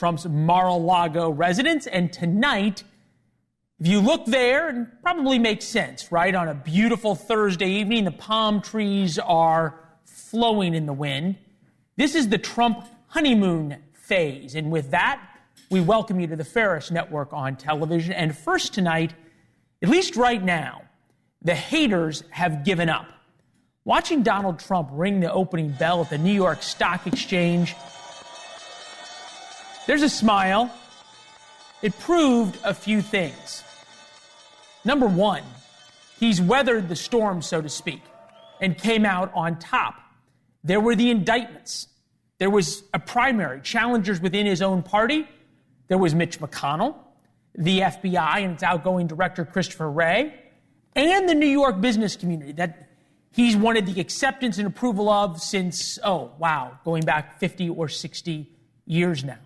Trump's Mar-a-Lago residence. And tonight, if you look there, it probably makes sense, right? On a beautiful Thursday evening, the palm trees are flowing in the wind. This is the Trump honeymoon phase. And with that, we welcome you to the Ferris Network on television. And first tonight, at least right now, the haters have given up. Watching Donald Trump ring the opening bell at the New York Stock Exchange, there's a smile. It proved a few things. Number one, he's weathered the storm, so to speak, and came out on top. There were the indictments. There was a primary, challengers within his own party. There was Mitch McConnell, the FBI and its outgoing director, Christopher Wray, and the New York business community that he's wanted the acceptance and approval of since, going back 50 or 60 years now.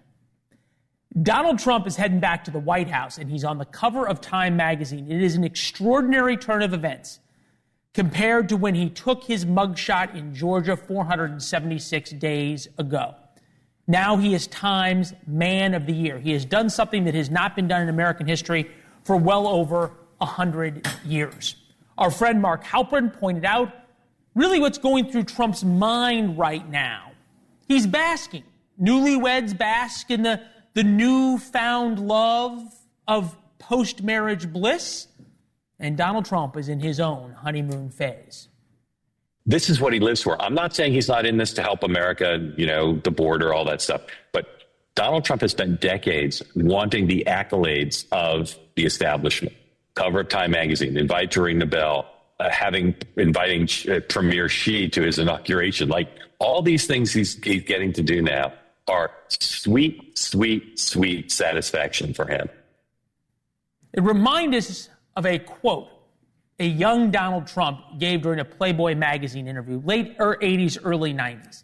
Donald Trump is heading back to the White House, and he's on the cover of Time magazine. It is an extraordinary turn of events compared to when he took his mugshot in Georgia 476 days ago. Now he is Time's Man of the Year. He has done something that has not been done in American history for well over 100 years. Our friend Mark Halperin pointed out really what's going through Trump's mind right now. He's basking. Newlyweds bask in the newfound love of post-marriage bliss. And Donald Trump is in his own honeymoon phase. This is what he lives for. I'm not saying he's not in this to help America, the border, all that stuff. But Donald Trump has spent decades wanting the accolades of the establishment. Cover of Time magazine, invite to ring the bell, inviting Premier Xi to his inauguration. Like all these things he's getting to do now are sweet, sweet, sweet satisfaction for him. It reminds us of a quote a young Donald Trump gave during a Playboy magazine interview, late 80s, early 90s.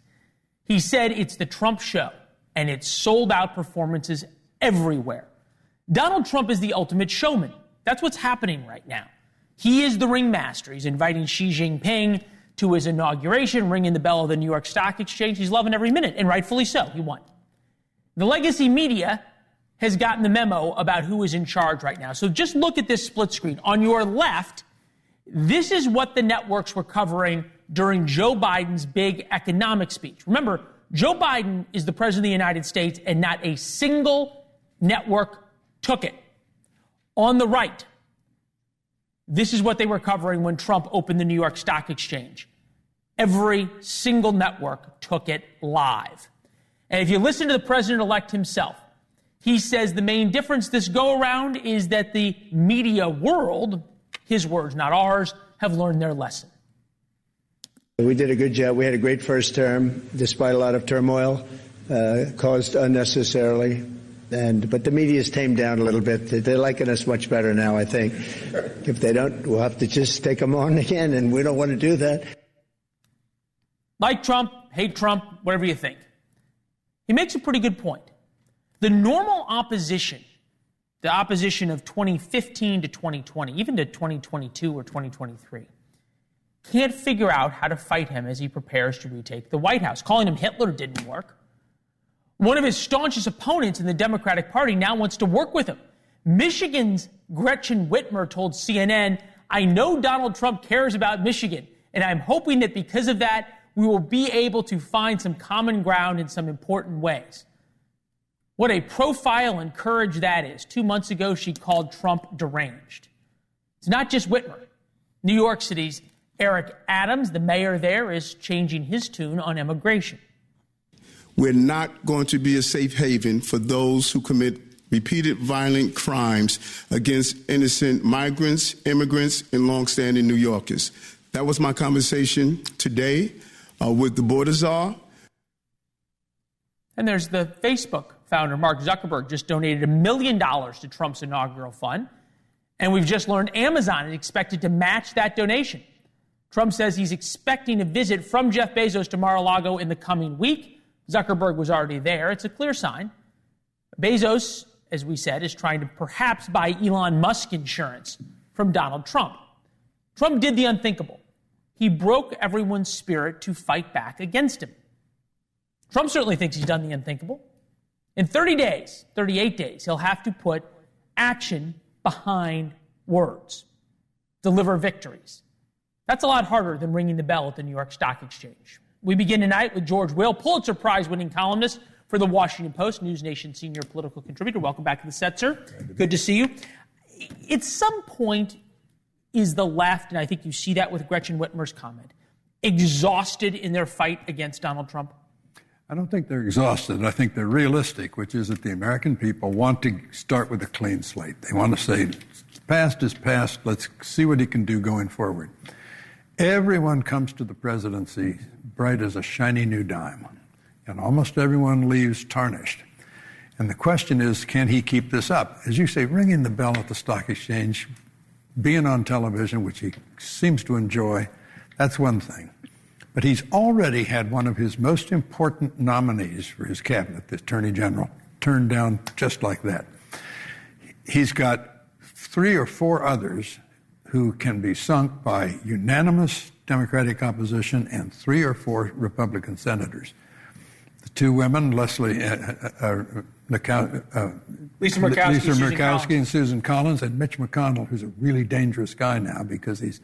He said it's the Trump show, and it's sold out performances everywhere. Donald Trump is the ultimate showman. That's what's happening right now. He is the ringmaster. He's inviting Xi Jinping to his inauguration, ringing the bell of the New York Stock Exchange. He's loving every minute, and rightfully so. He won. The legacy media has gotten the memo about who is in charge right now. So just look at this split screen. On your left, this is what the networks were covering during Joe Biden's big economic speech. Remember, Joe Biden is the president of the United States, and not a single network took it. On the right, this is what they were covering when Trump opened the New York Stock Exchange. Every single network took it live. And if you listen to the president-elect himself, he says the main difference this go-around is that the media world, his words, not ours, have learned their lesson. We did a good job. We had a great first term, despite a lot of turmoil caused unnecessarily. But the media's tamed down a little bit. They're liking us much better now, I think. If they don't, we'll have to just take them on again, and we don't want to do that. Like Trump, hate Trump, whatever you think. He makes a pretty good point. The normal opposition, the opposition of 2015 to 2020, even to 2022 or 2023, can't figure out how to fight him as he prepares to retake the White House. Calling him Hitler didn't work. One of his staunchest opponents in the Democratic Party now wants to work with him. Michigan's Gretchen Whitmer told CNN, "I know Donald Trump cares about Michigan, and I'm hoping that because of that, we will be able to find some common ground in some important ways." What a profile and courage that is. 2 months ago, she called Trump deranged. It's not just Whitmer. New York City's Eric Adams, the mayor there, is changing his tune on immigration. We're not going to be a safe haven for those who commit repeated violent crimes against innocent migrants, immigrants, and longstanding New Yorkers. That was my conversation today with the border czar. And there's the Facebook founder, Mark Zuckerberg, just donated $1 million to Trump's inaugural fund. And we've just learned Amazon is expected to match that donation. Trump says he's expecting a visit from Jeff Bezos to Mar-a-Lago in the coming week. Zuckerberg was already there. It's a clear sign. Bezos, as we said, is trying to perhaps buy Elon Musk insurance from Donald Trump. Trump did the unthinkable. He broke everyone's spirit to fight back against him. Trump certainly thinks he's done the unthinkable. In 30 days, 38 days, he'll have to put action behind words, deliver victories. That's a lot harder than ringing the bell at the New York Stock Exchange. We begin tonight with George Will, Pulitzer Prize-winning columnist for The Washington Post, NewsNation senior political contributor. Welcome back to the set, sir. Good to see you. At some point, is the left, and I think you see that with Gretchen Whitmer's comment, exhausted in their fight against Donald Trump? I don't think they're exhausted. I think they're realistic, which is that the American people want to start with a clean slate. They want to say, past is past, let's see what he can do going forward. Everyone comes to the presidency bright as a shiny new dime, and almost everyone leaves tarnished. And the question is, can he keep this up? As you say, ringing the bell at the stock exchange, being on television, which he seems to enjoy, that's one thing. But he's already had one of his most important nominees for his cabinet, the Attorney General, turned down just like that. He's got 3 or 4 others who can be sunk by unanimous Democratic opposition and 3 or 4 Republican senators. The 2 women, Lisa Murkowski and Susan Collins, and Mitch McConnell, who's a really dangerous guy now because he's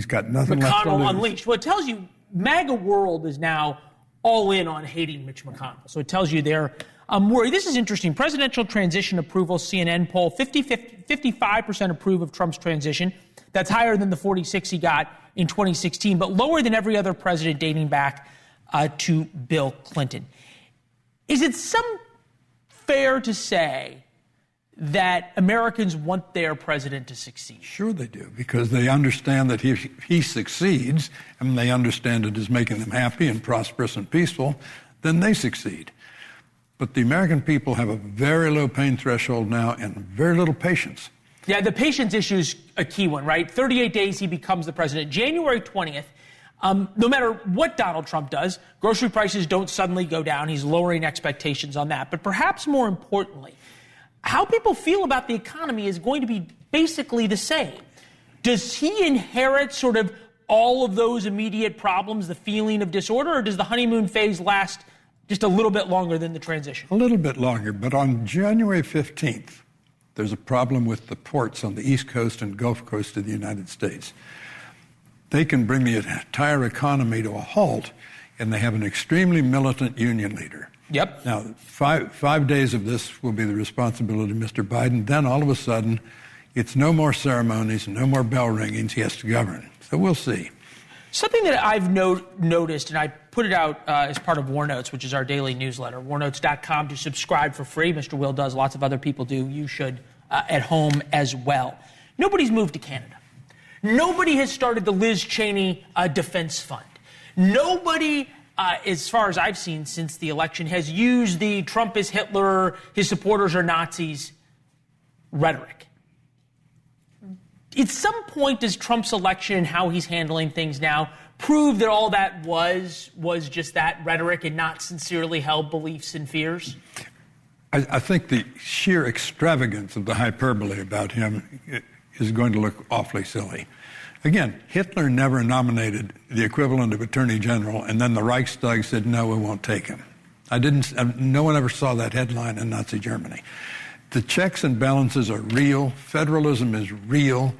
got nothing left to lose. McConnell unleashed. Well, it tells you MAGA world is now all in on hating Mitch McConnell. So it tells you they're worried. This is interesting. Presidential transition approval, CNN poll, 55% approve of Trump's transition. That's higher than the 46 he got in 2016, but lower than every other president dating back to Bill Clinton. Is it fair to say that Americans want their president to succeed? Sure they do, because they understand that if he succeeds, and they understand it is making them happy and prosperous and peaceful, then they succeed. But the American people have a very low pain threshold now and very little patience. Yeah, the patience issue is a key one, right? 38 days he becomes the president. January 20th, no matter what Donald Trump does, grocery prices don't suddenly go down. He's lowering expectations on that. But perhaps more importantly, how people feel about the economy is going to be basically the same. Does he inherit sort of all of those immediate problems, the feeling of disorder, or does the honeymoon phase last just a little bit longer than the transition? A little bit longer, but on January 15th, there's a problem with the ports on the East Coast and Gulf Coast of the United States. They can bring the entire economy to a halt, and they have an extremely militant union leader. Yep. Now, five days of this will be the responsibility of Mr. Biden. Then all of a sudden, it's no more ceremonies, no more bell ringings. He has to govern. So we'll see. Something that I've noticed, and I put it out as part of War Notes, which is our daily newsletter, warnotes.com, to subscribe for free. Mr. Will does. Lots of other people do. You should at home as well. Nobody's moved to Canada. Nobody has started the Liz Cheney Defense Fund. Nobody, as far as I've seen since the election, has used the Trump is Hitler, his supporters are Nazis rhetoric. At some point, does Trump's election and how he's handling things now prove that all that was just that rhetoric and not sincerely held beliefs and fears? I think the sheer extravagance of the hyperbole about him is going to look awfully silly. Again, Hitler never nominated the equivalent of Attorney General, and then the Reichstag said, no, we won't take him. No one ever saw that headline in Nazi Germany. The checks and balances are real. Federalism is real.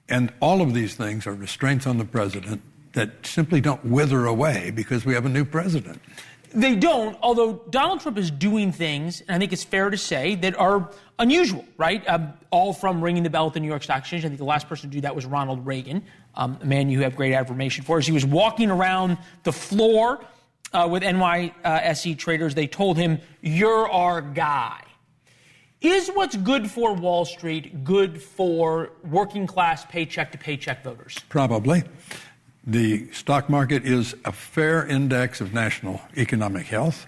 And all of these things are restraints on the president that simply don't wither away because we have a new president. They don't, although Donald Trump is doing things, and I think it's fair to say, that are unusual, right? All from ringing the bell at the New York Stock Exchange. I think the last person to do that was Ronald Reagan, a man you have great admiration for. As he was walking around the floor with NYSE traders, they told him, "You're our guy." Is what's good for Wall Street good for working class paycheck to paycheck voters? Probably. The stock market is a fair index of national economic health,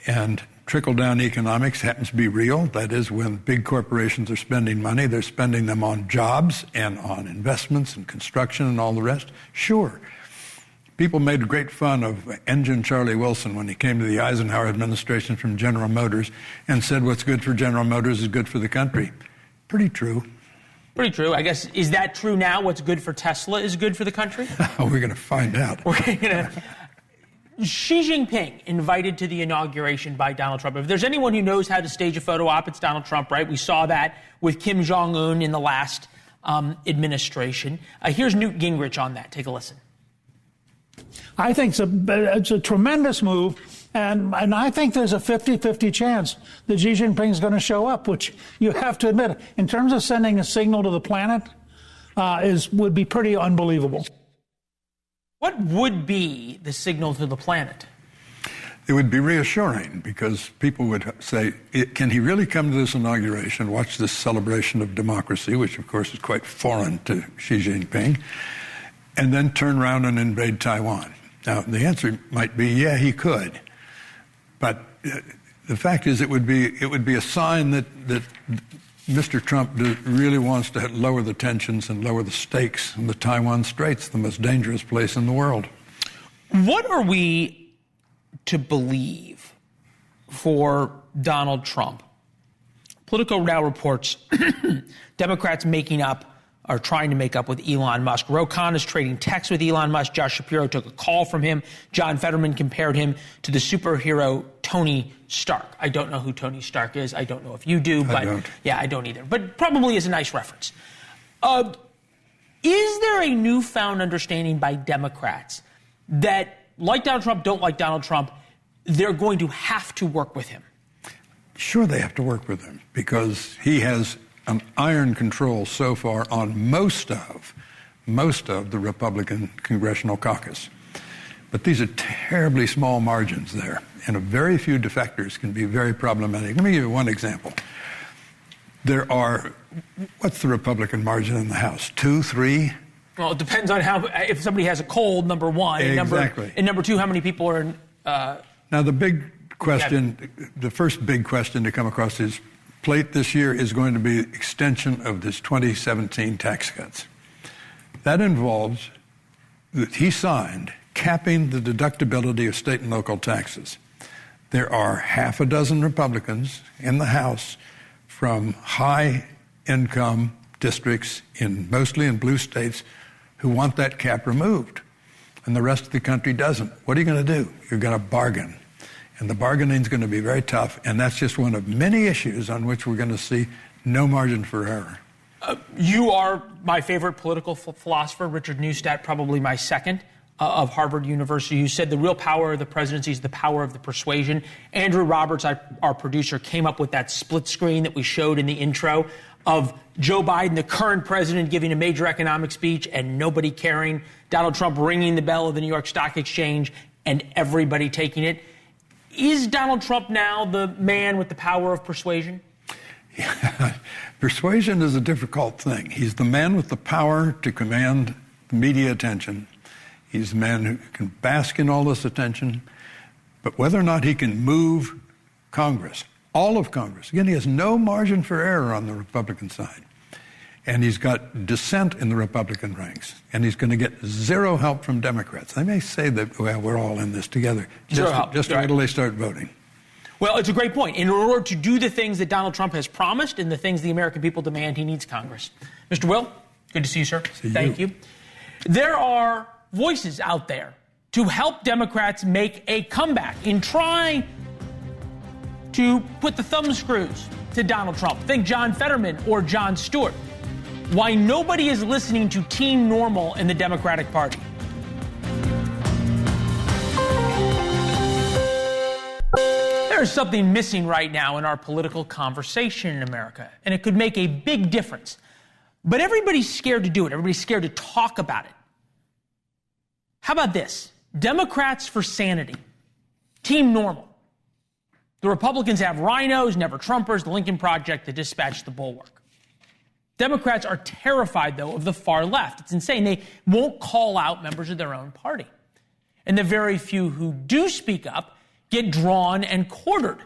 and trickle-down economics happens to be real. That is, when big corporations are spending money, they're spending them on jobs and on investments and construction and all the rest. Sure. People made great fun of Engine Charlie Wilson when he came to the Eisenhower administration from General Motors and said what's good for General Motors is good for the country. Pretty true. Pretty true. I guess, is that true now? What's good for Tesla is good for the country? We're going to find out. Xi Jinping invited to the inauguration by Donald Trump. If there's anyone who knows how to stage a photo op, it's Donald Trump, right? We saw that with Kim Jong-un in the last administration. Here's Newt Gingrich on that. Take a listen. I think it's a tremendous move, and I think there's a 50-50 chance that Xi Jinping is going to show up, which you have to admit, in terms of sending a signal to the planet, would be pretty unbelievable. What would be the signal to the planet? It would be reassuring, because people would say, can he really come to this inauguration, watch this celebration of democracy, which of course is quite foreign to Xi Jinping, and then turn around and invade Taiwan? Now, the answer might be, yeah, he could. But the fact is, it would be a sign that Mr. Trump really wants to lower the tensions and lower the stakes in the Taiwan Straits, the most dangerous place in the world. What are we to believe for Donald Trump? Politico now reports Democrats are trying to make up with Elon Musk. Ro Khan is trading texts with Elon Musk. Josh Shapiro took a call from him. John Fetterman compared him to the superhero Tony Stark. I don't know who Tony Stark is. I don't know if you do, but I don't. Yeah, I don't either. But probably is a nice reference. Is there a newfound understanding by Democrats that, like Donald Trump, don't like Donald Trump, they're going to have to work with him? Sure, they have to work with him, because he has an iron control so far on most of the Republican Congressional Caucus. But these are terribly small margins there, and a very few defectors can be very problematic. Let me give you one example. What's the Republican margin in the House? 2, 3? Well, it depends on if somebody has a cold, number one. Exactly. And number two, how many people are in... Now, the big question, the first big question to come across his plate this year is going to be extension of this 2017 tax cuts. That involves, that he signed, capping the deductibility of state and local taxes. There are half a dozen Republicans in the House from high-income districts, mostly in blue states, who want that cap removed, and the rest of the country doesn't. What are you going to do? You're going to bargain. And the bargaining is going to be very tough, and that's just one of many issues on which we're going to see no margin for error. You are my favorite political philosopher, Richard Neustadt, probably my second, of Harvard University, who said the real power of the presidency is the power of the persuasion. Andrew Roberts, our producer, came up with that split screen that we showed in the intro of Joe Biden, the current president, giving a major economic speech and nobody caring, Donald Trump ringing the bell of the New York Stock Exchange and everybody taking it. Is Donald Trump now the man with the power of persuasion? Yeah. Persuasion is a difficult thing. He's the man with the power to command media attention. He's the man who can bask in all this attention. But whether or not he can move Congress, all of Congress, again, he has no margin for error on the Republican side. And he's got dissent in the Republican ranks. And he's going to get zero help from Democrats. They may say that, well, we're all in this together. Just wait till they start voting. Well, it's a great point. In order to do the things that Donald Trump has promised and the things the American people demand, he needs Congress. Mr. Will, good to see you, sir. Thank you. There are voices out there to help Democrats make a comeback in trying to put the thumb screws to Donald Trump. Think John Fetterman or Jon Stewart. Why nobody is listening to Team Normal in the Democratic Party. There's something missing right now in our political conversation in America, and it could make a big difference. But everybody's scared to do it. Everybody's scared to talk about it. How about this? Democrats for sanity. Team Normal. The Republicans have rhinos, never Trumpers, the Lincoln Project, the Dispatch, the Bulwark. Democrats are terrified, though, of the far left. It's insane. They won't call out members of their own party. And the very few who do speak up get drawn and quartered.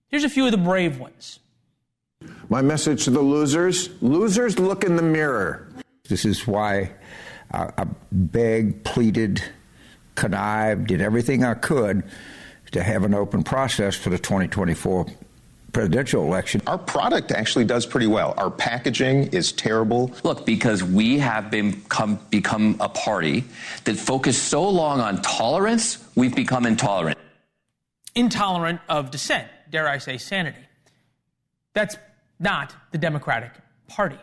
Here's a few of the brave ones. My message to the losers, look in the mirror. This is why I begged, pleaded, connived, did everything I could to have an open process for the 2024 presidential election. Our product actually does pretty well. Our packaging is terrible. Look, because we have become a party that focused so long on tolerance, we've become intolerant. Intolerant of dissent, dare I say sanity. That's not the Democratic Party.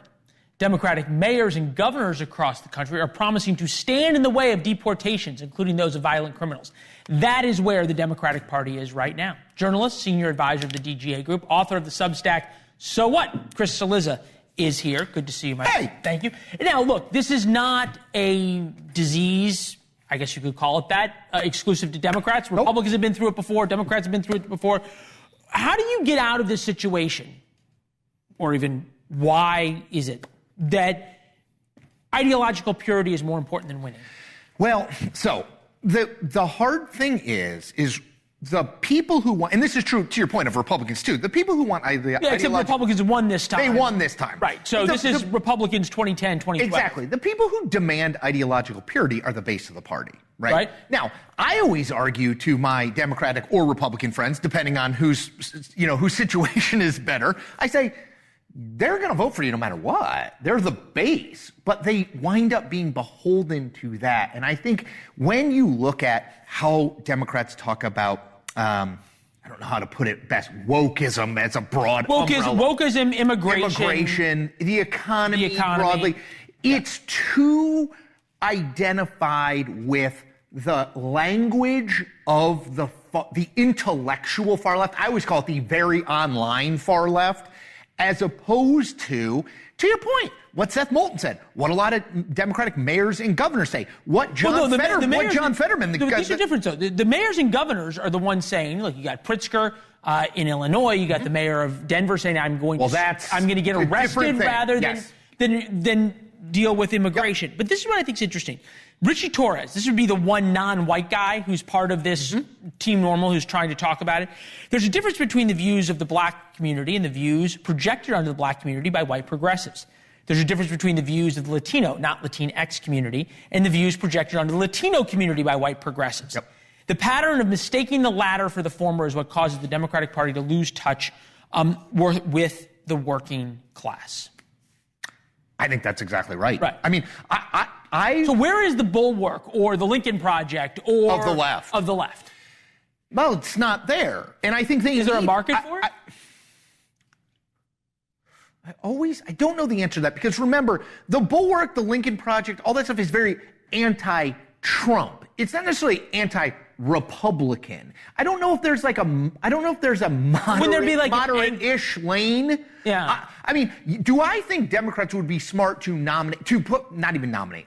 Democratic mayors and governors across the country are promising to stand in the way of deportations, including those of violent criminals. That is where the Democratic Party is right now. Journalist, senior advisor of the DGA Group, author of the Substack, So What? Chris Cillizza is here. Good to see you, my friend. Thank you. Now, look, this is not a disease, I guess you could call it that, exclusive to Democrats. Republicans have been through it before. Democrats have been through it before. How do you get out of this situation, or even why is it that ideological purity is more important than winning? Well, so the hard thing is the people who want, and this is true to your point of Republicans too, the people who want except Republicans won this time. They won this time. Right. So this is Republicans 2010, 2012. Exactly. The people who demand ideological purity are the base of the party. Right? Now, I always argue to my Democratic or Republican friends, depending on whose situation is better, I say, they're going to vote for you no matter what. They're the base, but they wind up being beholden to that. And I think when you look at how Democrats talk about, I don't know how to put it best, wokeism as a broad umbrella. Wokeism, immigration, the economy broadly, it's too identified with the language of the intellectual far left. I always call it the very online far left. As opposed to your point, what Seth Moulton said, what a lot of Democratic mayors and governors say, what John Fetterman. These are different, though. The mayors and governors are the ones saying, look, you got Pritzker in Illinois, you got the mayor of Denver saying, I'm going to get arrested rather than deal with immigration. But this is what I think is interesting. Richie Torres, this would be the one non-white guy who's part of this Team Normal who's trying to talk about it. There's a difference between the views of the black community and the views projected onto the black community by white progressives. There's a difference between the views of the Latino, not Latinx community, and the views projected onto the Latino community by white progressives. Yep. The pattern of mistaking the latter for the former is what causes the Democratic Party to lose touch with the working class. I think that's exactly right. I mean, So where is the bulwark or the Lincoln Project or of the left? Well, it's not there, and I think is there a market for it? I don't know the answer to that, because remember, the bulwark, the Lincoln Project, all that stuff is very anti-Trump. It's not necessarily anti-Republican. I don't know if there's a moderate-ish lane. Yeah. I mean, do I think Democrats would be smart to not even nominate?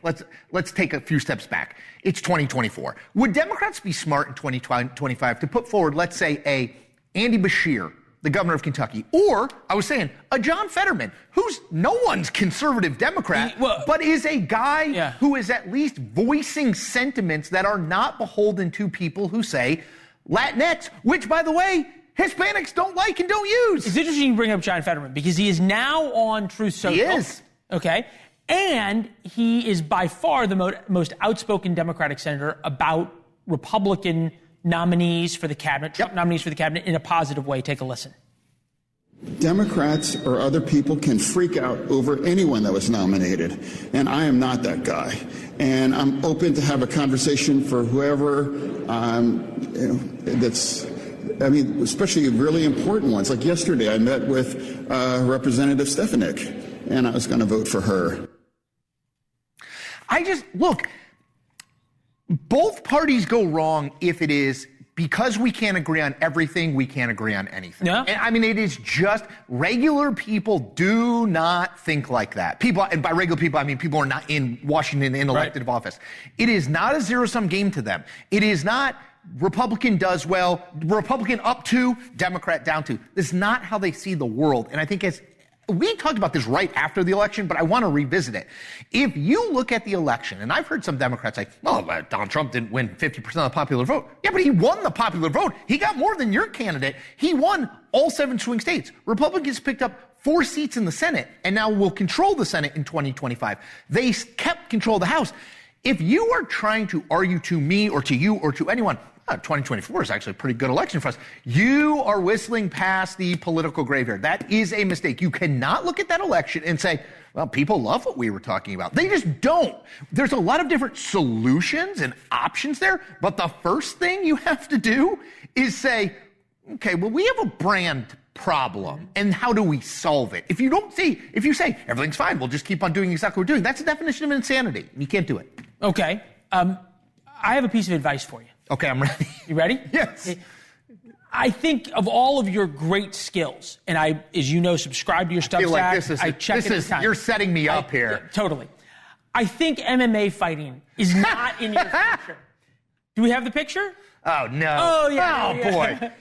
Let's take a few steps back. It's 2024. Would Democrats be smart in 2025 to put forward, let's say, a Andy Beshear, the governor of Kentucky, or I was saying a John Fetterman, who's no one's conservative Democrat, but is a guy who is at least voicing sentiments that are not beholden to people who say Latinx, which, by the way, Hispanics don't like and don't use. It's interesting you bring up John Fetterman because he is now on Truth Social. He is. Okay. And he is by far the most outspoken Democratic senator about Republican nominees for the cabinet, Trump nominees for the cabinet, in a positive way. Take a listen. Democrats or other people can freak out over anyone that was nominated, and I am not that guy. And I'm open to have a conversation for whoever especially really important ones. Like yesterday, I met with Representative Stefanik, and I was going to vote for her. Both parties go wrong if it is because we can't agree on everything, we can't agree on anything. Yeah. And I mean, it is just regular people do not think like that. People, and by regular people, I mean people who are not in Washington in elected office. It is not a zero-sum game to them. It is not Republican does well, Republican up to, Democrat down to. This is not how they see the world. And I think we talked about this right after the election, but I want to revisit it. If you look at the election, and I've heard some Democrats say, Donald Trump didn't win 50% of the popular vote. Yeah, but he won the popular vote. He got more than your candidate. He won all 7 swing states. Republicans picked up 4 seats in the Senate, and now will control the Senate in 2025. They kept control of the House. If you are trying to argue to me or to you or to anyone, 2024 is actually a pretty good election for us. You are whistling past the political graveyard. That is a mistake. You cannot look at that election and say, well, people love what we were talking about. They just don't. There's a lot of different solutions and options there. But the first thing you have to do is say, okay, well, we have a brand problem, and how do we solve it? If you say everything's fine, we'll just keep on doing exactly what we're doing, that's a definition of insanity. You can't do it. Okay. I have a piece of advice for you. Okay, I'm ready. You ready? Yes. I think of all of your great skills, and I, as you know, subscribe to your Substack. I check it. You're setting me up here. Totally. I think MMA fighting is not in your future. Do we have the picture? Oh, no. Oh, yeah. Oh, boy.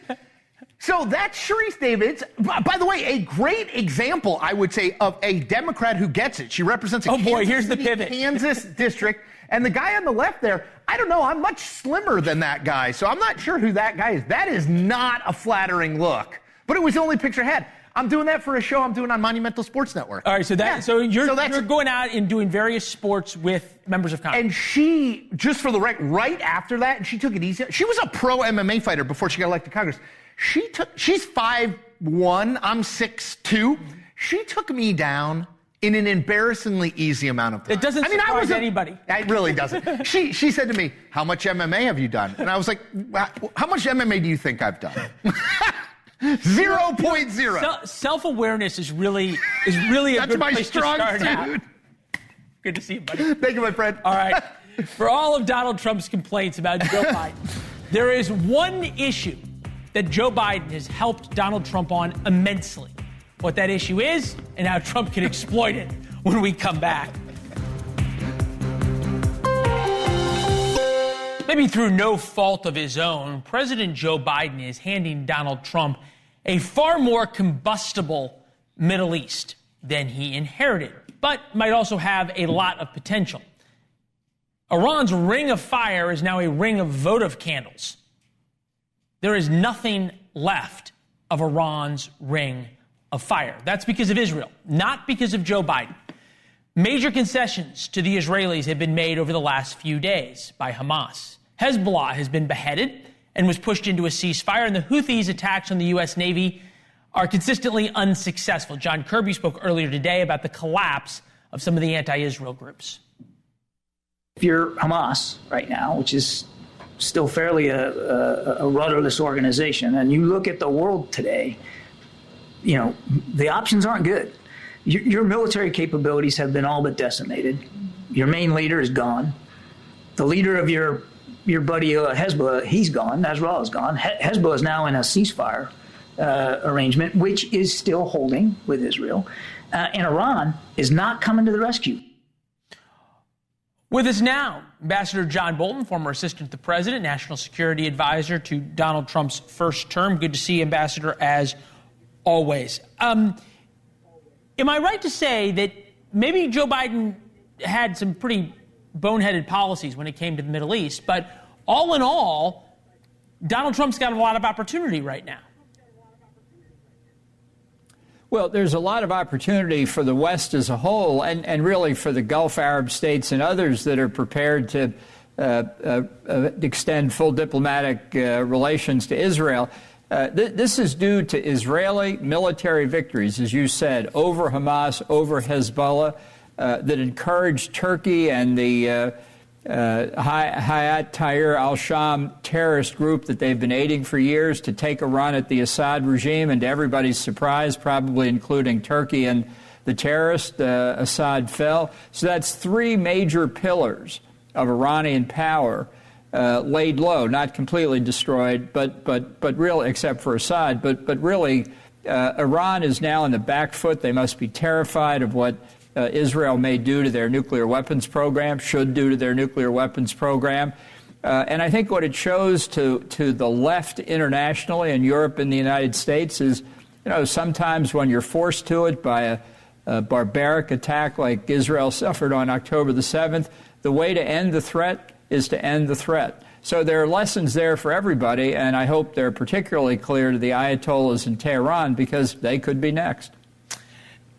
So that's Sharice Davids. By the way, a great example, I would say, of a Democrat who gets it. She represents a Kansas district. And the guy on the left there, I don't know, I'm much slimmer than that guy, so I'm not sure who that guy is. That is not a flattering look. But it was the only picture I had. I'm doing that for a show I'm doing on Monumental Sports Network. All right, so you're going out and doing various sports with members of Congress. And she, just for the right after that, and she took it easy. She was a pro MMA fighter before she got elected to Congress. She's 5'1", I'm 6'2". She took me down in an embarrassingly easy amount of time. It doesn't surprise anybody. It really doesn't. She said to me, how much MMA have you done? And I was like, how much MMA do you think I've done? 0.0. Self-awareness is really a good place to start out. Good to see you, buddy. Thank you, my friend. All right. For all of Donald Trump's complaints about Joe Biden, there is one issue that Joe Biden has helped Donald Trump on immensely. What that issue is and how Trump can exploit it when we come back. Maybe through no fault of his own, President Joe Biden is handing Donald Trump a far more combustible Middle East than he inherited, but might also have a lot of potential. Iran's ring of fire is now a ring of votive candles. There is nothing left of Iran's ring of fire. That's because of Israel, not because of Joe Biden. Major concessions to the Israelis have been made over the last few days by Hamas. Hezbollah has been beheaded and was pushed into a ceasefire, and the Houthis' attacks on the U.S. Navy are consistently unsuccessful. John Kirby spoke earlier today about the collapse of some of the anti-Israel groups. If you're Hamas right now, which is still fairly a rudderless organization, and you look at the world today, you know, the options aren't good. Your military capabilities have been all but decimated. Your main leader is gone. The leader of your buddy Hezbollah, he's gone. Nasrallah is gone. Hezbollah is now in a ceasefire arrangement, which is still holding with Israel. And Iran is not coming to the rescue. With us now, Ambassador John Bolton, former assistant to the president, national security advisor to Donald Trump's first term. Good to see you, Ambassador, as always. Am I right to say that maybe Joe Biden had some pretty boneheaded policies when it came to the Middle East, but all in all, Donald Trump's got a lot of opportunity right now? Well, there's a lot of opportunity for the West as a whole, and really for the Gulf Arab states and others that are prepared to extend full diplomatic relations to Israel. This is due to Israeli military victories, as you said, over Hamas, over Hezbollah, that encouraged Turkey and the Hayat Tahrir al-Sham terrorist group that they've been aiding for years to take a run at the Assad regime, and to everybody's surprise, probably including Turkey and the terrorist, Assad fell. So that's three major pillars of Iranian power laid low, not completely destroyed, but really, except for Assad, but really, Iran is now on the back foot. They must be terrified of what Israel may do to their nuclear weapons program, should do to their nuclear weapons program. And I think what it shows to the left internationally, and Europe and the United States, is, you know, sometimes when you're forced to it by a barbaric attack like Israel suffered on October the 7th, the way to end the threat is to end the threat. So there are lessons there for everybody, and I hope they're particularly clear to the Ayatollahs in Tehran, because they could be next.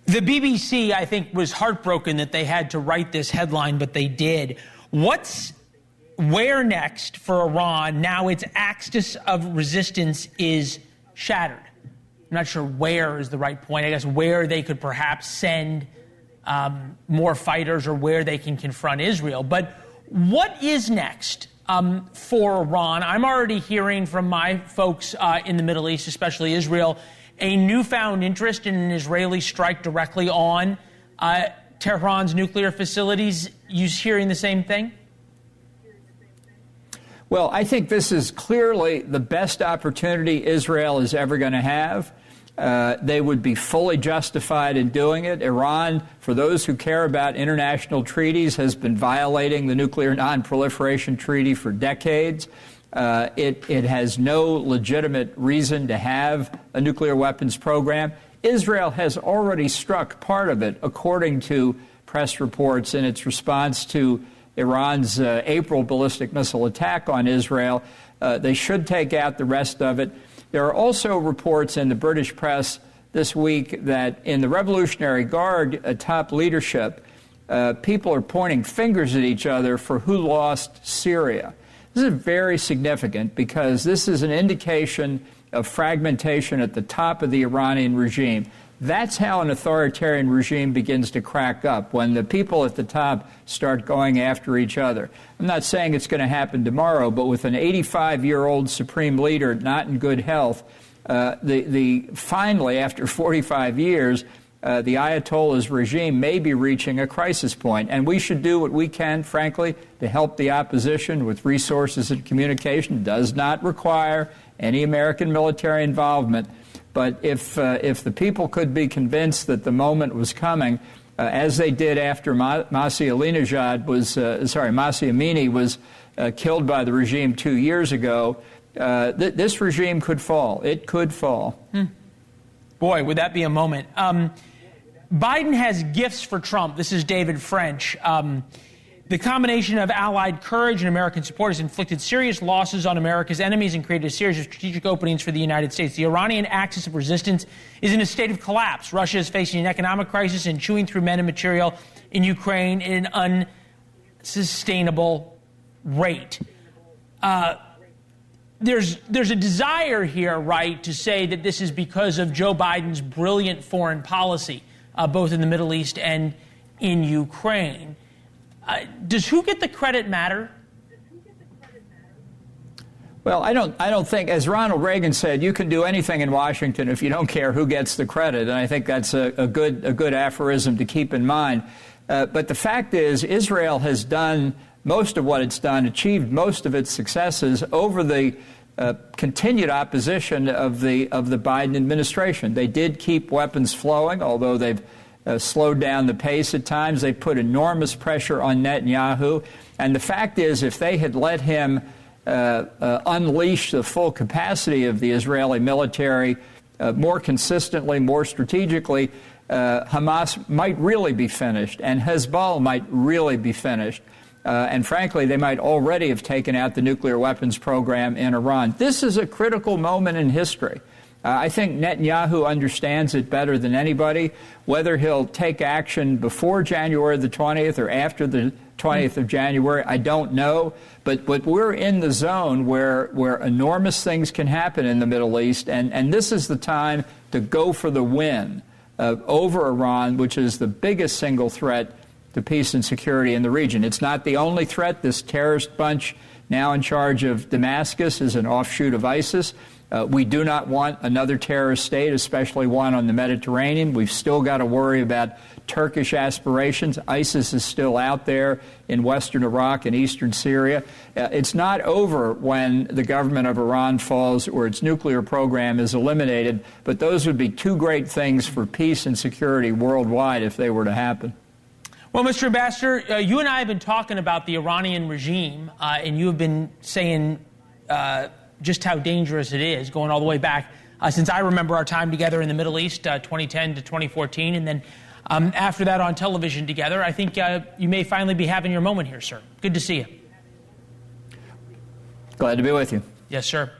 The BBC, I think, was heartbroken that they had to write this headline, but they did. What's where next for Iran now its axis of resistance is shattered? I'm not sure where is the right point. I guess where they could perhaps send more fighters or where they can confront Israel. But what is next for Iran? I'm already hearing from my folks in the Middle East, especially Israel, a newfound interest in an Israeli strike directly on Tehran's nuclear facilities. You hearing the same thing? Well, I think this is clearly the best opportunity Israel is ever going to have. They would be fully justified in doing it. Iran, for those who care about international treaties, has been violating the Nuclear Non-Proliferation Treaty for decades. It has no legitimate reason to have a nuclear weapons program. Israel has already struck part of it, according to press reports, in its response to Iran's April ballistic missile attack on Israel. They should take out the rest of it. There are also reports in the British press this week that in the Revolutionary Guard top leadership, people are pointing fingers at each other for who lost Syria. This is very significant because this is an indication of fragmentation at the top of the Iranian regime. That's how an authoritarian regime begins to crack up, when the people at the top start going after each other. I'm not saying it's going to happen tomorrow, but with an 85-year-old supreme leader not in good health, finally, after 45 years, the Ayatollah's regime may be reaching a crisis point. And we should do what we can, frankly, to help the opposition with resources and communication. It does not require any American military involvement. But if the people could be convinced that the moment was coming, as they did after Masih Amini was killed by the regime 2 years ago, this regime could fall. It could fall. Boy, would that be a moment. Biden has gifts for Trump. This is David French. The combination of allied courage and American support has inflicted serious losses on America's enemies and created a series of strategic openings for the United States. The Iranian axis of resistance is in a state of collapse. Russia is facing an economic crisis and chewing through men and material in Ukraine at an unsustainable rate. There's a desire here, right, to say that this is because of Joe Biden's brilliant foreign policy, both in the Middle East and in Ukraine. Does who get the credit matter? Well, I don't think, as Ronald Reagan said, you can do anything in Washington if you don't care who gets the credit, and I think that's a good aphorism to keep in mind. But the fact is, Israel has done most of what it's done, achieved most of its successes over the continued opposition of the Biden administration. They did keep weapons flowing, although they've slowed down the pace at times. They put enormous pressure on Netanyahu. And the fact is, if they had let him unleash the full capacity of the Israeli military more consistently, more strategically, Hamas might really be finished, and Hezbollah might really be finished. And frankly, they might already have taken out the nuclear weapons program in Iran. This is a critical moment in history. I think Netanyahu understands it better than anybody. Whether he'll take action before January the 20th or after the 20th of January, I don't know. But we're in the zone where enormous things can happen in the Middle East, and this is the time to go for the win over Iran, which is the biggest single threat to peace and security in the region. It's not the only threat. This terrorist bunch now in charge of Damascus is an offshoot of ISIS. We do not want another terrorist state, especially one on the Mediterranean. We've still got to worry about Turkish aspirations. ISIS is still out there in western Iraq and eastern Syria. It's not over when the government of Iran falls or its nuclear program is eliminated, but those would be two great things for peace and security worldwide if they were to happen. Well, Mr. Ambassador, you and I have been talking about the Iranian regime, and you have been saying just how dangerous it is, going all the way back since I remember our time together in the Middle East, 2010 to 2014, and then after that on television together. I think you may finally be having your moment here, sir. Good to see you. Glad to be with you. Yes, sir.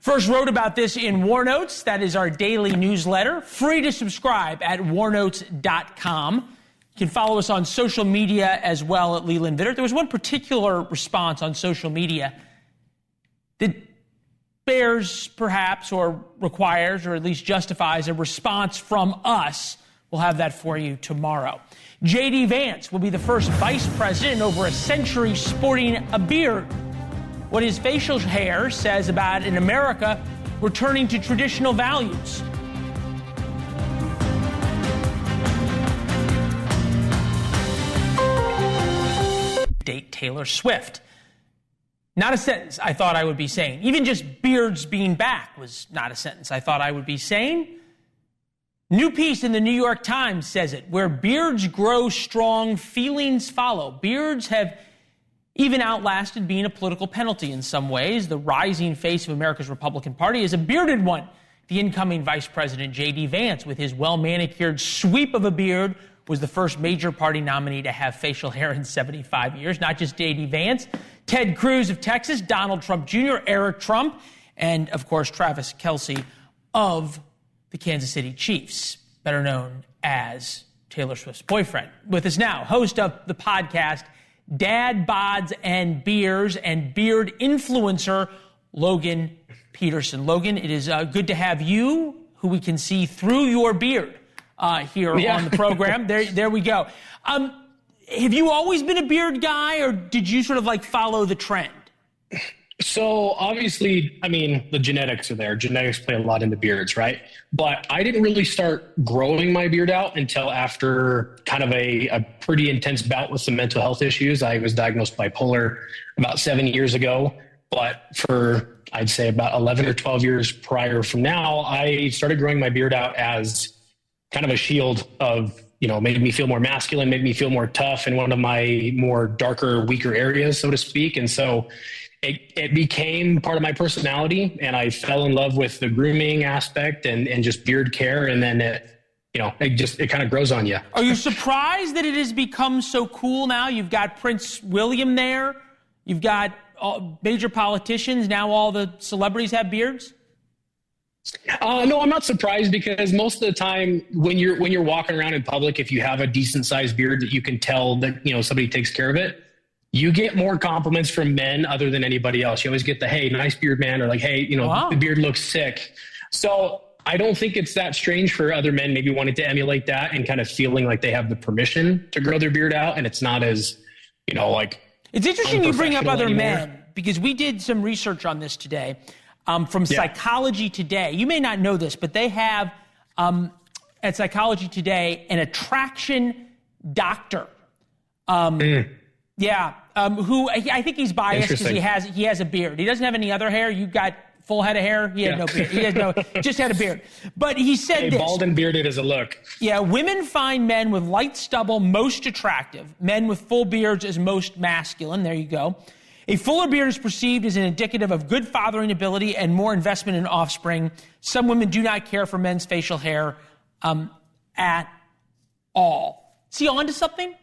First wrote about this in War Notes. That is our daily newsletter. Free to subscribe at warnotes.com. You can follow us on social media as well at Leland Vittert. There was one particular response on social media that bears perhaps or requires or at least justifies a response from us. We'll have that for you tomorrow. J.D. Vance will be the first vice president in over a century sporting a beard. What his facial hair says about an America returning to traditional values. Date Taylor Swift. Not a sentence I thought I would be saying. Even just beards being back was not a sentence I thought I would be saying. New piece in the New York Times says it. Where beards grow strong, feelings follow. Beards have even outlasted being a political penalty in some ways. The rising face of America's Republican Party is a bearded one. The incoming Vice President J.D. Vance, with his well-manicured sweep of a beard, was the first major party nominee to have facial hair in 75 years. Not just J.D. Vance, Ted Cruz of Texas, Donald Trump Jr., Eric Trump, and, of course, Travis Kelce of the Kansas City Chiefs, better known as Taylor Swift's boyfriend. With us now, host of the podcast Dad Bods and Beers and beard influencer Logan Peterson. Logan, it is good to have you, who we can see through your beard here on the program. There we go. Have you always been a beard guy, or did you sort of like follow the trend? So obviously, I mean, the genetics are there. Genetics play a lot into beards, right? But I didn't really start growing my beard out until after kind of a pretty intense bout with some mental health issues. I was diagnosed bipolar about 7 years ago. But for, I'd say, about 11 or 12 years prior from now, I started growing my beard out as kind of a shield of, made me feel more masculine, made me feel more tough in one of my more darker, weaker areas, so to speak. And so it became part of my personality, and I fell in love with the grooming aspect and just beard care. And then it kind of grows on you. Are you surprised that it has become so cool now? You've got Prince William there. You've got major politicians. Now all the celebrities have beards. No, I'm not surprised, because most of the time when you're walking around in public, if you have a decent sized beard that you can tell that, somebody takes care of it, you get more compliments from men other than anybody else. You always get the, hey, nice beard, man, or like, hey, wow, the beard looks sick. So I don't think it's that strange for other men maybe wanting to emulate that and kind of feeling like they have the permission to grow their beard out. And it's not as, like, it's interesting you bring up other men, because we did some research on this today from Psychology Today. You may not know this, but they have at Psychology Today an attraction doctor. Who I think he's biased because he has a beard. He doesn't have any other hair. You got full head of hair. He had no beard. He has just had a beard. But he said this. Bald and bearded is a look. Yeah, women find men with light stubble most attractive. Men with full beards as most masculine. There you go. A fuller beard is perceived as an indicative of good fathering ability and more investment in offspring. Some women do not care for men's facial hair at all. Is he on to something?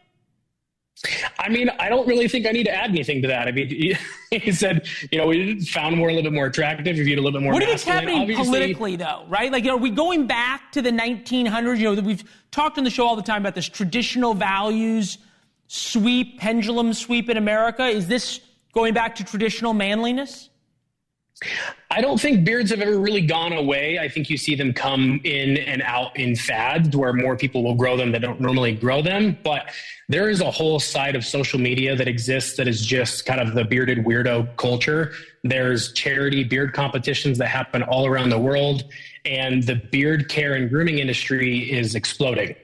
I mean, I don't really think I need to add anything to that. I mean, he said, we found a little bit more attractive, if you had a little bit more masculine. What do you think's happening politically, though, right? Like, are we going back to the 1900s? We've talked on the show all the time about this traditional values sweep, pendulum sweep in America. Is this going back to traditional manliness? I don't think beards have ever really gone away. I think you see them come in and out in fads where more people will grow them that don't normally grow them. But there is a whole side of social media that exists that is just kind of the bearded weirdo culture. There's charity beard competitions that happen all around the world, and the beard care and grooming industry is exploding.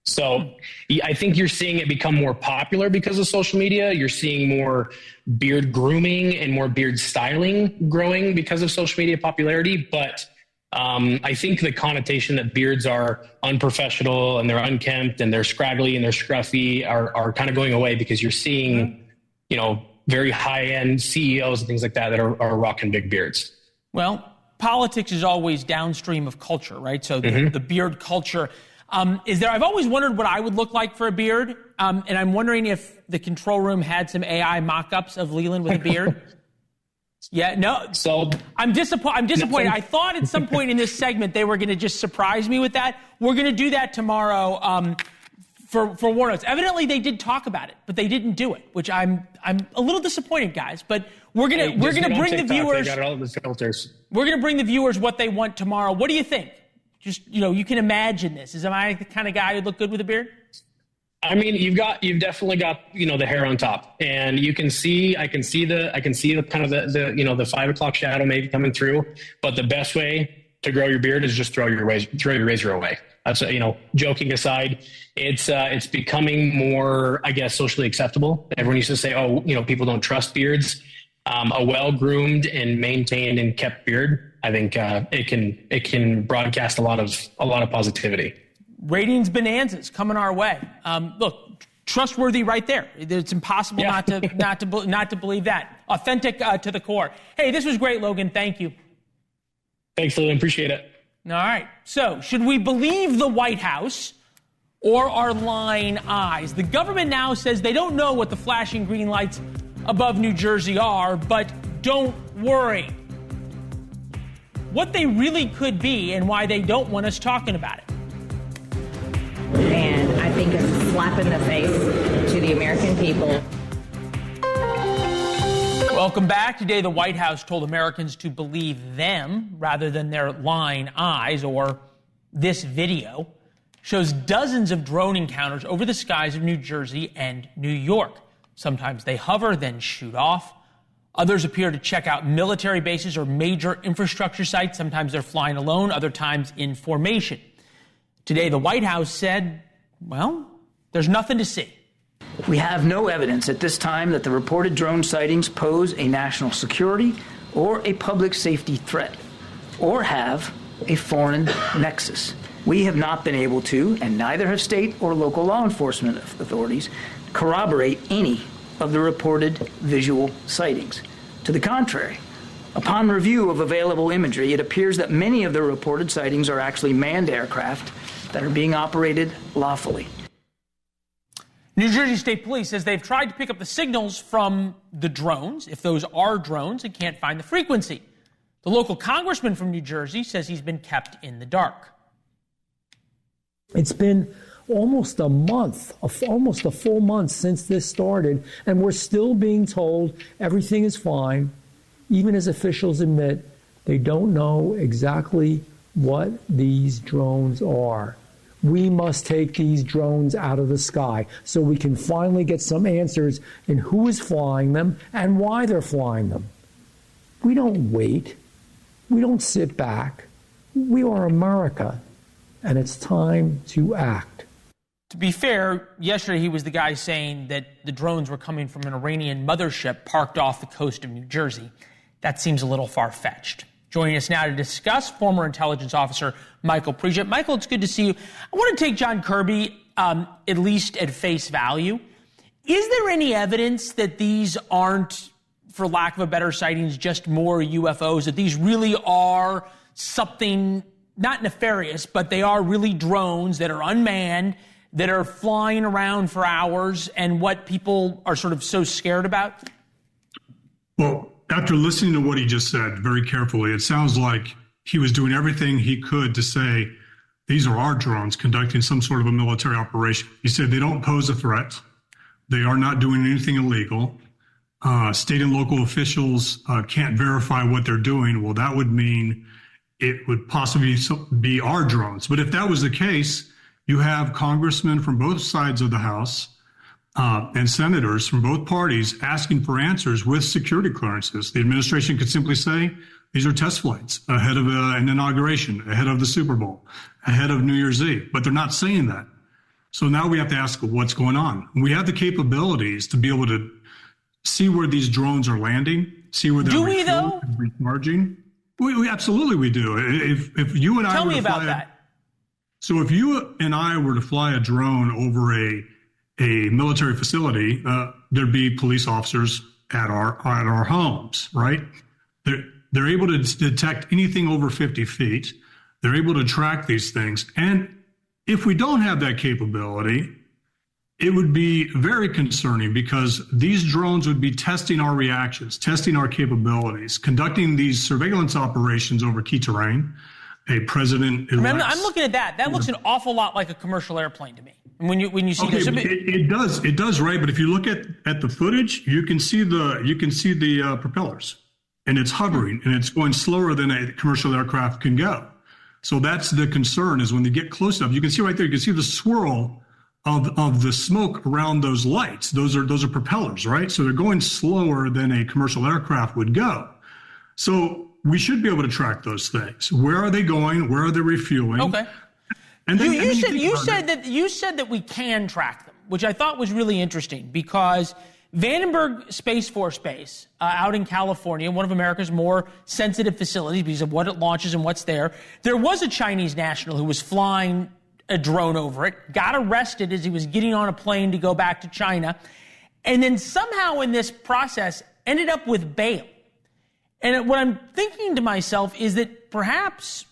So I think you're seeing it become more popular because of social media. You're seeing more beard grooming and more beard styling growing because of social media popularity. But I think the connotation that beards are unprofessional and they're unkempt and they're scraggly and they're scruffy are kind of going away, because you're seeing, very high-end CEOs and things like that are rocking big beards. Well, politics is always downstream of culture, right? So the beard culture I've always wondered what I would look like for a beard, and I'm wondering if the control room had some AI mock-ups of Leland with a beard. So I'm disappointed. I thought at some point in this segment they were going to just surprise me with that. We're going to do that tomorrow for war notes. Evidently, they did talk about it, but they didn't do it, which I'm a little disappointed, guys. But we're gonna bring the viewers. They got all the filters. We're gonna bring the viewers what they want tomorrow. What do you think? Just you can imagine this. Am I the kind of guy who'd look good with a beard? I mean, you've definitely got the hair on top, and I can see the kind of the 5 o'clock shadow maybe coming through. But the best way to grow your beard is just throw your razor away. That's joking aside, it's becoming more, I guess, socially acceptable. Everyone used to say, people don't trust beards. A well-groomed and maintained and kept beard, I think it can broadcast a lot of positivity. Ratings bonanzas coming our way. Look, trustworthy right there. It's impossible not to believe that. Authentic to the core. Hey, this was great, Logan. Thank you. Thanks, Leland. Appreciate it. All right. So, should we believe the White House or our lying eyes? The government now says they don't know what the flashing green lights above New Jersey are, but don't worry. What they really could be and why they don't want us talking about it. And I think it's a slap in the face to the American people. Welcome back. Today, the White House told Americans to believe them rather than their lying eyes, or this video shows dozens of drone encounters over the skies of New Jersey and New York. Sometimes they hover, then shoot off. Others appear to check out military bases or major infrastructure sites. Sometimes they're flying alone, other times in formation. Today, the White House said, well, there's nothing to see. We have no evidence at this time that the reported drone sightings pose a national security or a public safety threat, or have a foreign nexus. We have not been able to, and neither have state or local law enforcement authorities, corroborate any of the reported visual sightings. To the contrary, upon review of available imagery, it appears that many of the reported sightings are actually manned aircraft that are being operated lawfully. New Jersey State Police says they've tried to pick up the signals from the drones, if those are drones, and can't find the frequency. The local congressman from New Jersey says he's been kept in the dark. It's been almost a month, almost a full month since this started, and we're still being told everything is fine, even as officials admit they don't know exactly what these drones are. We must take these drones out of the sky so we can finally get some answers in who is flying them and why they're flying them. We don't wait. We don't sit back. We are America, and it's time to act. To be fair, yesterday he was the guy saying that the drones were coming from an Iranian mothership parked off the coast of New Jersey. That seems a little far-fetched. Joining us now to discuss, former intelligence officer Michael Pritchett. Michael, it's good to see you. I want to take John Kirby at least at face value. Is there any evidence that these aren't, for lack of a better sightings, just more UFOs, that these really are something not nefarious, but they are really drones that are unmanned, that are flying around for hours, and what people are sort of so scared about? Well, after listening to what he just said very carefully, it sounds like he was doing everything he could to say, these are our drones conducting some sort of a military operation. He said they don't pose a threat. They are not doing anything illegal. State and local officials can't verify what they're doing. Well, that would mean it would possibly be our drones. But if that was the case, you have congressmen from both sides of the House and senators from both parties asking for answers with security clearances. The administration could simply say, these are test flights ahead of an inauguration, ahead of the Super Bowl, ahead of New Year's Eve. But they're not saying that. So now we have to ask what's going on. We have the capabilities to be able to see where these drones are landing, see where they're recharging. We absolutely we do. If you and I tell me about that. So if you and I were to fly a drone over a military facility, there'd be police officers at our homes, right? They're able to detect anything over 50 feet. They're able to track these things. And if we don't have that capability, it would be very concerning because these drones would be testing our reactions, testing our capabilities, conducting these surveillance operations over key terrain. A president. I'm looking at that. That looks an awful lot like a commercial airplane to me. And when you see this, it does, right? But if you look at the footage, you can see the propellers, and it's hovering, and it's going slower than a commercial aircraft can go. So that's the concern, is when they get close enough, you can see right there, you can see the swirl of the smoke around those lights. Those are propellers, right? So they're going slower than a commercial aircraft would go. So we should be able to track those things. Where are they going? Where are they refueling? Okay. And then, you said that we can track them, which I thought was really interesting, because Vandenberg Space Force Base out in California, one of America's more sensitive facilities because of what it launches and what's there, there was a Chinese national who was flying a drone over it, got arrested as he was getting on a plane to go back to China, and then somehow in this process ended up with bail. And what I'm thinking to myself is that perhaps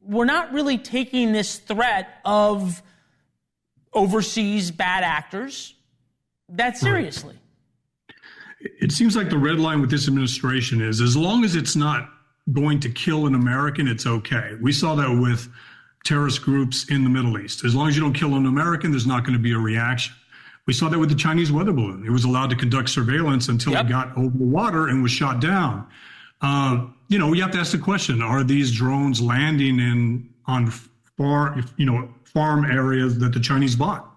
we're not really taking this threat of overseas bad actors that seriously. It seems like the red line with this administration is, as long as it's not going to kill an American, it's okay. We saw that with terrorist groups in the Middle East. As long as you don't kill an American, there's not going to be a reaction. We saw that with the Chinese weather balloon. It was allowed to conduct surveillance until it got over the water and was shot down. We have to ask the question, are these drones landing on farm areas that the Chinese bought?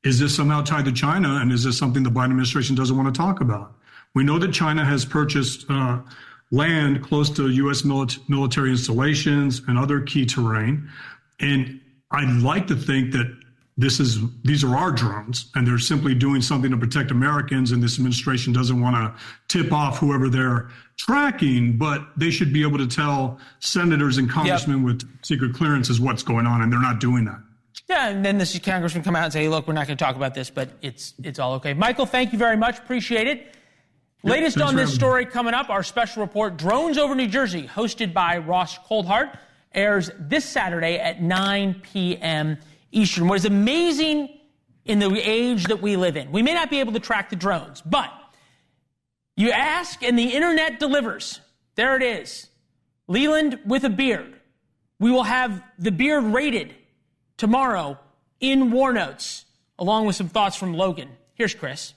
Is this somehow tied to China, and is this something the Biden administration doesn't want to talk about? We know that China has purchased land close to U.S. military installations and other key terrain, and I'd like to think that these are our drones, and they're simply doing something to protect Americans, and this administration doesn't want to tip off whoever they're tracking, but they should be able to tell senators and congressmen with secret clearances what's going on, and they're not doing that. Yeah, and then this congressman come out and say, hey, look, we're not going to talk about this, but it's all okay. Michael, thank you very much. Appreciate it. Latest on this story coming up, our special report, Drones Over New Jersey, hosted by Ross Coldhart, airs this Saturday at 9 p.m. Eastern. What is amazing in the age that we live in, we may not be able to track the drones, but you ask and the internet delivers. There it is. Leland with a beard. We will have the beard rated tomorrow in War Notes, along with some thoughts from Logan. Here's Chris.